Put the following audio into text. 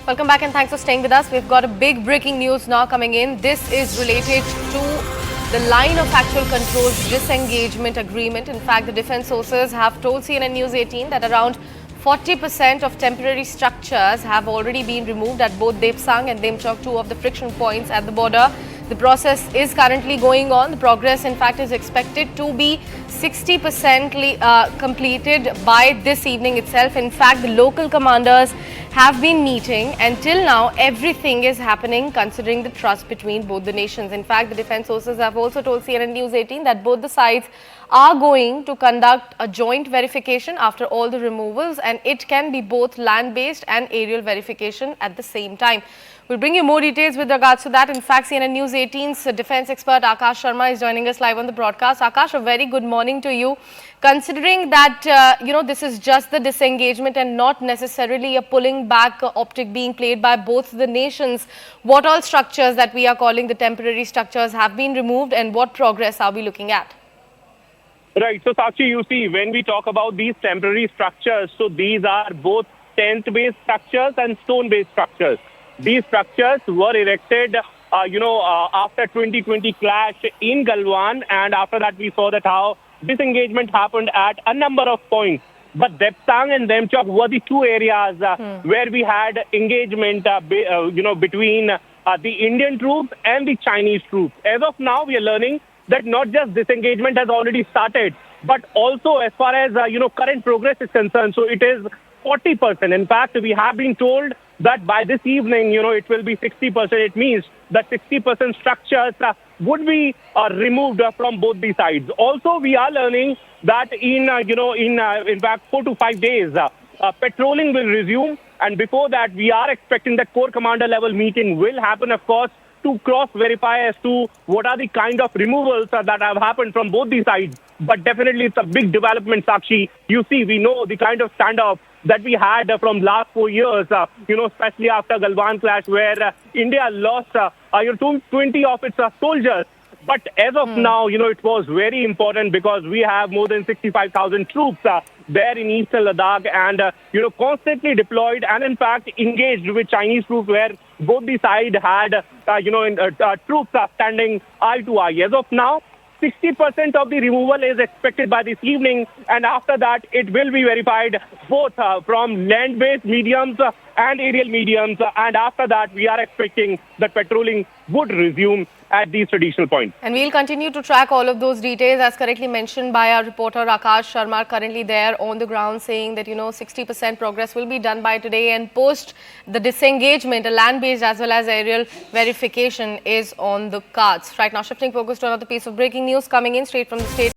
Welcome back and thanks for staying with us. We've got a big breaking news now coming in. This is related to the line of actual control's disengagement agreement. In fact, the defense sources have told CNN News 18 that around 40% of temporary structures have already been removed at both Depsang and Demchok, two of the friction points at the border. The process is currently going on. The progress, in fact, is expected to be 60% completed by this evening itself. In fact, the local commanders have been meeting, and till now, everything is happening considering the trust between both the nations. In fact, the defense sources have also told CNN News 18 that both the sides are going to conduct a joint verification after all the removals, and it can be both land-based and aerial verification at the same time. We'll bring you more details with regards to that. In fact, CNN News 18's defense expert Akash Sharma is joining us live on the broadcast. Akash, a very good morning to you. Considering that, this is just the disengagement and not necessarily a pulling back optic being played by both the nations, what all structures that we are calling the temporary structures have been removed and what progress are we looking at? Right. So, Sakshi, you see, when we talk about these temporary structures, so these are both tent-based structures and stone-based structures. These structures were erected, after 2020 clash in Galwan, and after that we saw that how disengagement happened at a number of points. But Depsang and Demchok were the two areas where we had engagement, between the Indian troops and the Chinese troops. As of now, we are learning that not just disengagement has already started, but also as far as, current progress is concerned. So it is 40%. In fact, we have been told that by this evening, it will be 60%. It means that 60% structures would be removed from both the sides. Also, we are learning that in fact, 4 to 5 days, patrolling will resume. And before that, we are expecting that core commander level meeting will happen, of course, to cross-verify as to what are the kind of removals that have happened from both the sides. But definitely, it's a big development, Sakshi. You see, we know the kind of standoff that we had from last 4 years, especially after Galwan clash, where India lost 20 of its soldiers. But as of now, it was very important because we have more than 65,000 troops there in eastern Ladakh and, constantly deployed and, in fact, engaged with Chinese troops where both the side had, troops standing eye to eye. As of now, 60% of the removal is expected by this evening, and after that, it will be verified both from land-based mediums and aerial mediums, and after that, we are expecting that patrolling would resume at these traditional points. And we'll continue to track all of those details, as correctly mentioned by our reporter Akash Sharma, currently there on the ground, saying that 60% progress will be done by today, and post the disengagement, a land-based as well as aerial verification is on the cards. Right now, shifting focus to another piece of breaking news coming in straight from the state.